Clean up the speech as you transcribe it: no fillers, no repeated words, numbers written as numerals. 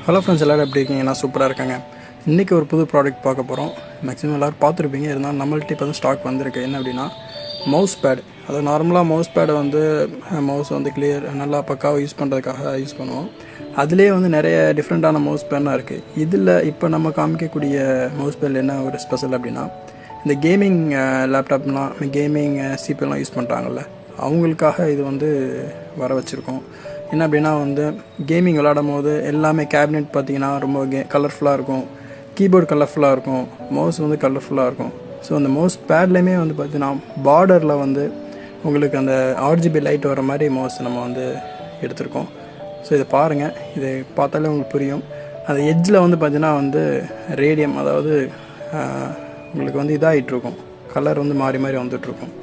Hello friends, எல்லோரும் எப்படி இருக்கீங்க? நான் சூப்பராக இருக்காங்க. இன்றைக்கி ஒரு புது ப்ராடக்ட் பார்க்க போகிறோம். மேக்ஸிமம் எல்லோரும் பார்த்துருப்பீங்க. இருந்தாலும் நம்மள்ட்ட இப்போ வந்து ஸ்டாக் வந்திருக்கு. என்ன அப்படின்னா மவுஸ் பேட். அது நார்மலாக மவுஸ் பேடை வந்து மவுஸ் வந்து கிளியர் நல்லா பக்காவாக யூஸ் பண்ணுறதுக்காக யூஸ் பண்ணுவோம். அதுலேயே வந்து நிறைய டிஃப்ரெண்ட்டான மவுஸ் பேட்லாம் இருக்குது. இதில் இப்போ நம்ம காமிக்கக்கூடிய மவுஸ் பேட் என்ன ஒரு ஸ்பெஷல் அப்படின்னா, இந்த கேமிங் லேப்டாப்லாம் கேமிங் சிபிலாம் யூஸ் பண்ணுறாங்கல்ல, அவங்களுக்காக இது வந்து வர வச்சுருக்கோம். என்ன அப்படின்னா வந்து கேமிங் விளாடும் போது எல்லாமே கேபினெட் பார்த்திங்கன்னா ரொம்ப கலர்ஃபுல்லாக இருக்கும், கீபோர்டு கலர்ஃபுல்லாக இருக்கும், மவுஸ் வந்து கலர்ஃபுல்லாக இருக்கும். ஸோ அந்த மவுஸ் பேட்லேயுமே வந்து பார்த்திங்கன்னா பார்டரில் வந்து உங்களுக்கு அந்த RGB லைட் வர மாதிரி மவுஸ் நம்ம வந்து எடுத்திருக்கோம். ஸோ இதை பாருங்கள், இது பார்த்தாலே உங்களுக்கு புரியும். அந்த எட்ஜில் வந்து பார்த்திங்கன்னா வந்து ரேடியம், அதாவது உங்களுக்கு வந்து இதாகிட்ருக்கும், கலர் வந்து மாறி மாறி வந்துட்டுருக்கும்.